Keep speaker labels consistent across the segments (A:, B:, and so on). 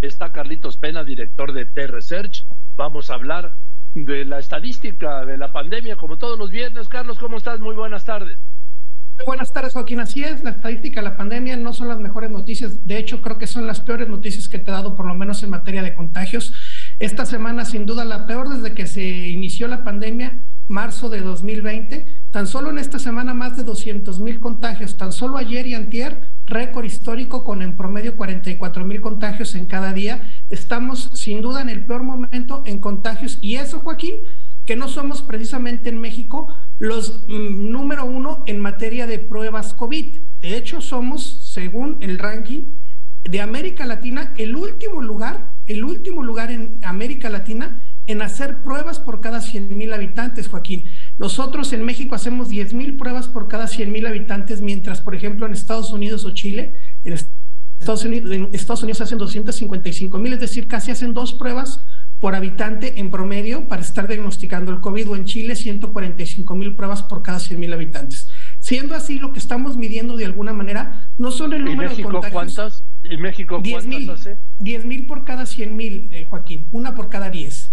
A: Está Carlitos Pena, director de T-Research. Vamos a hablar de la estadística de la pandemia, como todos los viernes. Carlos, ¿cómo estás? Muy buenas tardes.
B: Muy buenas tardes, Joaquín. Así es, la estadística de la pandemia no son las mejores noticias. De hecho, creo que son las peores noticias que te he dado, por lo menos en materia de contagios. Esta semana, sin duda, la peor desde que se inició la pandemia, marzo de 2020. Tan solo en esta semana, más de 200,000 contagios. Tan solo ayer y antier, récord histórico con en promedio 44,000 contagios en cada día. Estamos, sin duda, en el peor momento en contagios. Y eso, Joaquín, que no somos precisamente en México los número uno en materia de pruebas COVID. De hecho, somos, según el ranking de América Latina, el último lugar en América Latina en hacer pruebas por cada 100,000 habitantes, Joaquín. Nosotros en México hacemos 10,000 pruebas por cada 100,000 habitantes, mientras, por ejemplo, en Estados Unidos o Chile, en Estados Unidos hacen 255,000, es decir, casi hacen 2 pruebas por habitante en promedio para estar diagnosticando el COVID, o en Chile 145,000 pruebas por cada 100,000 habitantes. Siendo así, lo que estamos midiendo de alguna manera no son el número de contagios.
A: ¿Cuántas? ¿Y México cuántas hace?
B: 10,000 por cada 100,000, Joaquín, una por cada 10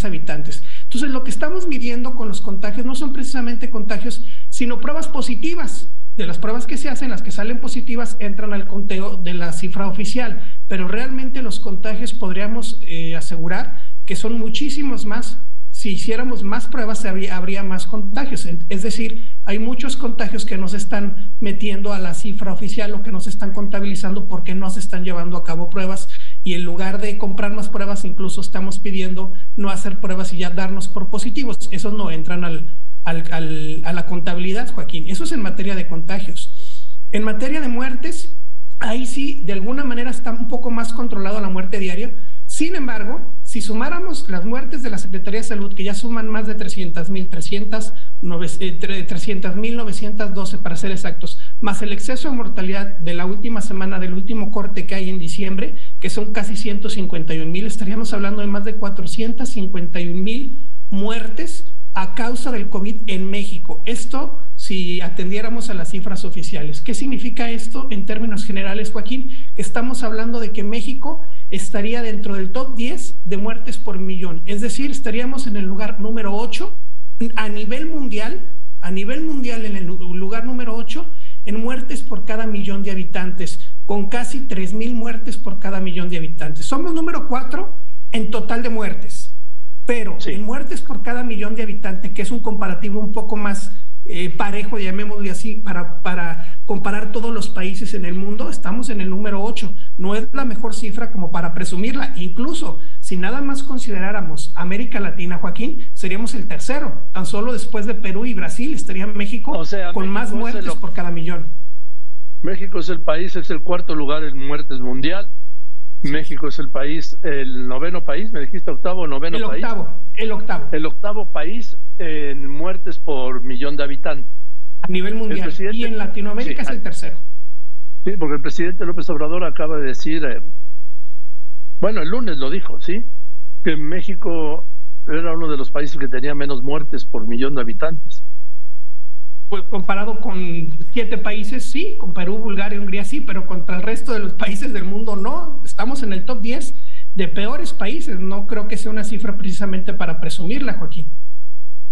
B: habitantes. Entonces, lo que estamos midiendo con los contagios no son precisamente contagios, sino pruebas positivas. De las pruebas que se hacen, las que salen positivas entran al conteo de la cifra oficial, pero realmente los contagios podríamos asegurar que son muchísimos más. Si hiciéramos más pruebas, habría más contagios. Es decir, hay muchos contagios que no se están metiendo a la cifra oficial o que no se están contabilizando porque no se están llevando a cabo pruebas, y en lugar de comprar más pruebas, incluso estamos pidiendo no hacer pruebas y ya darnos por positivos. Esos no entran a la contabilidad, Joaquín. Eso es en materia de contagios. En materia de muertes, ahí sí, de alguna manera está un poco más controlado la muerte diaria. Sin embargo, si sumáramos las muertes de la Secretaría de Salud, que ya suman más de 300,912 para ser exactos, más el exceso de mortalidad de la última semana, del último corte que hay en diciembre, que son casi 151,000, estaríamos hablando de más de 451,000 muertes a causa del COVID en México. Esto si atendiéramos a las cifras oficiales. ¿Qué significa esto en términos generales, Joaquín? Estamos hablando de que México estaría dentro del top 10 de muertes por millón. Es decir, estaríamos en el lugar número 8 a nivel mundial en el lugar número 8 en muertes por cada millón de habitantes, con casi 3,000 muertes por cada millón de habitantes. Somos número 4 en total de muertes. Pero sí, en muertes por cada millón de habitantes, que es un comparativo un poco más parejo, llamémosle así, para comparar todos los países en el mundo, estamos en el número 8. No es la mejor cifra como para presumirla. Incluso, si nada más consideráramos América Latina, Joaquín, seríamos el tercero. Tan solo después de Perú y Brasil estaría México, con México más muertes por cada millón.
A: México es el país, es el cuarto lugar en muertes mundial. México es el país, el noveno país, me dijiste octavo o noveno país.
B: El
A: octavo país en muertes por millón de habitantes.
B: A nivel mundial. Y en Latinoamérica es el tercero.
A: Sí, porque el presidente López Obrador acaba de decir, bueno, el lunes lo dijo, ¿sí? Que México era uno de los países que tenía menos muertes por millón de habitantes.
B: Pues comparado con 7 países, sí, con Perú, Bulgaria, Hungría, sí, pero contra el resto de los países del mundo, no. Estamos en el top 10 de peores países. No creo que sea una cifra precisamente para presumirla, Joaquín.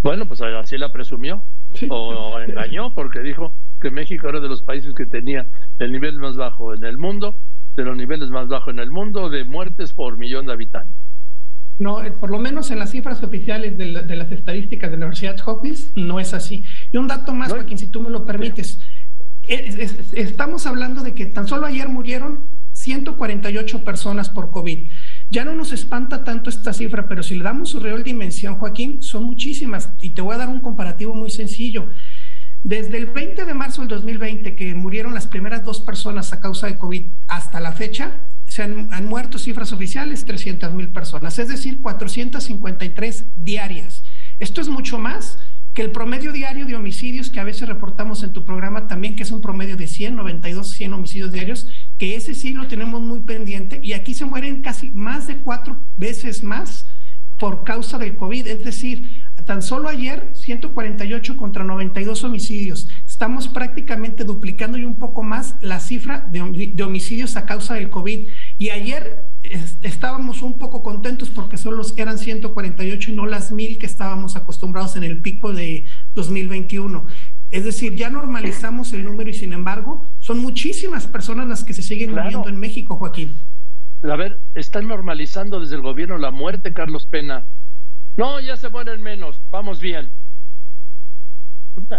A: Bueno, pues así la presumió, sí, o engañó, porque dijo que México era de los países que tenía el nivel más bajo en el mundo, de los niveles más bajos en el mundo de muertes por millón de habitantes.
B: No, por lo menos en las cifras oficiales de las estadísticas de la Universidad Hopkins no es así. Y un dato más, Joaquín, si tú me lo permites. Estamos hablando de que tan solo ayer murieron 148 personas por COVID. Ya no nos espanta tanto esta cifra, pero si le damos su real dimensión, Joaquín, son muchísimas. Y te voy a dar un comparativo muy sencillo. Desde el 20 de marzo del 2020, que murieron las primeras 2 personas a causa de COVID, hasta la fecha, se han muerto, cifras oficiales, 300,000 personas, es decir, 453 diarias. Esto es mucho más que el promedio diario de homicidios que a veces reportamos en tu programa también, que es un promedio de 100 homicidios diarios, que ese sí lo tenemos muy pendiente, y aquí se mueren casi más de 4 veces más por causa del COVID. Es decir, tan solo ayer 148 contra 92 homicidios. Estamos prácticamente duplicando y un poco más la cifra de homicidios a causa del COVID. Y ayer estábamos un poco contentos porque eran 148 y no las 1000 que estábamos acostumbrados en el pico de 2021. Es decir, ya normalizamos el número y sin embargo son muchísimas personas las que se siguen muriendo en México, Joaquín.
A: A ver, están normalizando desde el gobierno la muerte, Carlos Pena. No, ya se mueren menos, vamos bien.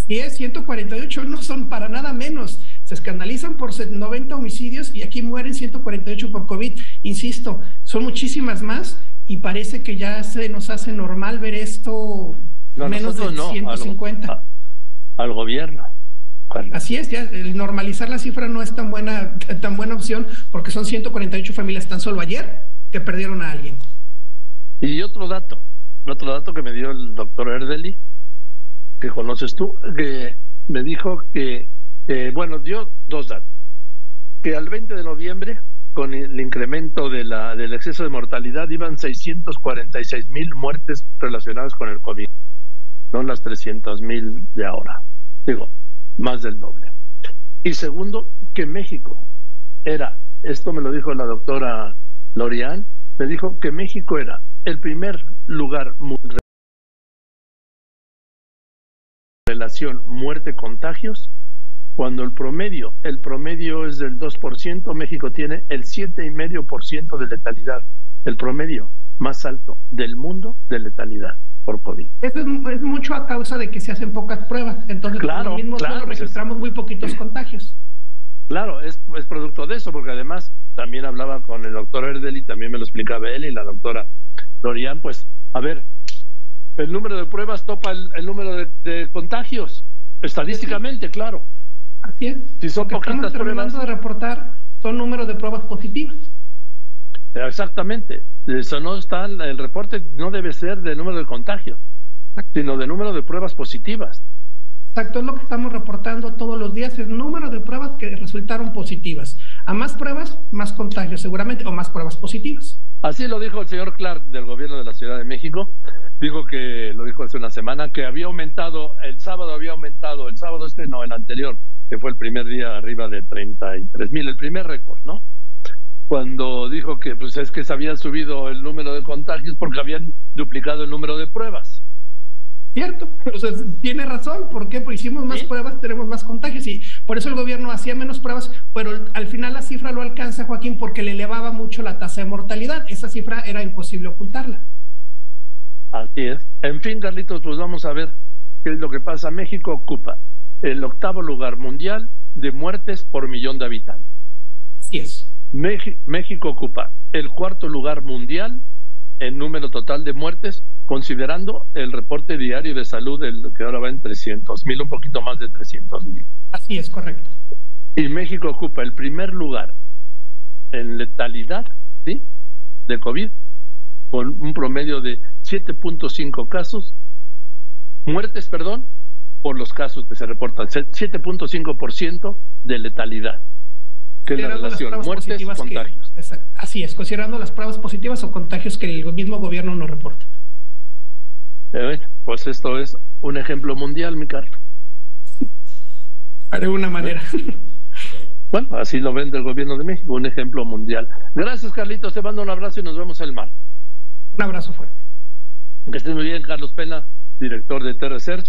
B: Sí, 148 no son para nada menos. Se escandalizan por 90 homicidios y aquí mueren 148 por COVID. Insisto, son muchísimas más y parece que ya se nos hace normal ver esto menos de 150.
A: Al gobierno.
B: Así es, ya el normalizar la cifra no es tan buena opción porque son 148 familias tan solo ayer que perdieron a alguien.
A: Y otro dato que me dio el doctor Erdely, que conoces tú, que me dijo que, dio dos datos, que al 20 de noviembre, con el incremento del exceso de mortalidad, iban 646,000 muertes relacionadas con el COVID, no las 300,000 de ahora, digo, más del doble. Y segundo, que México esto me lo dijo la doctora Lorian, me dijo que México era el primer lugar mundial relación muerte-contagios, cuando el promedio es del 2%, México tiene el 7,5% de letalidad, el promedio más alto del mundo de letalidad por COVID.
B: Eso es mucho a causa de que se hacen pocas pruebas, entonces
A: claro,
B: por lo mismo solo registramos muy poquitos contagios.
A: Claro, es producto de eso, porque además también hablaba con el doctor Erdely, también me lo explicaba él y la doctora Lorian, pues, a ver, el número de pruebas topa el número de contagios, estadísticamente, claro.
B: Así es.
A: Si son poquitas pruebas
B: de reportar son números de pruebas positivas.
A: Exactamente. Eso no está, el reporte no debe ser de número de contagios, sino de número de pruebas positivas.
B: Exacto, es lo que estamos reportando todos los días, el número de pruebas que resultaron positivas. A más pruebas, más contagios seguramente, o más pruebas positivas.
A: Así lo dijo el señor Clark del gobierno de la Ciudad de México. Lo dijo hace una semana, que había aumentado, el sábado el anterior, que fue el primer día arriba de 33,000, el primer récord, ¿no? Cuando dijo que pues es que se había subido el número de contagios porque habían duplicado el número de pruebas.
B: Cierto, o sea, tiene razón. ¿Por qué? Porque hicimos más pruebas, tenemos más contagios y por eso el gobierno hacía menos pruebas, pero al final la cifra lo alcanza, Joaquín, porque le elevaba mucho la tasa de mortalidad. Esa cifra era imposible ocultarla.
A: Así es. En fin, Carlitos, pues vamos a ver qué es lo que pasa. México ocupa el 8º lugar mundial de muertes por millón de habitantes.
B: Así es.
A: México ocupa el 4º lugar mundial en número total de muertes, considerando el reporte diario de salud, que ahora va en 300,000, un poquito más de 300,000.
B: Así es, correcto.
A: Y México ocupa el primer lugar en letalidad, ¿sí?, de COVID, con un promedio de 7.5 casos, muertes, por los casos que se reportan, 7.5% de letalidad, que es la relación muertes-contagios.
B: Así es, considerando las pruebas positivas o contagios que el mismo gobierno nos reporta.
A: Pues esto es un ejemplo mundial, mi Carlos.
B: De alguna manera.
A: Bueno, así lo ven del gobierno de México, un ejemplo mundial. Gracias, Carlitos, te mando un abrazo y nos vemos el martes.
B: Un abrazo fuerte.
A: Que estés muy bien, Carlos Pena, director de T-Research.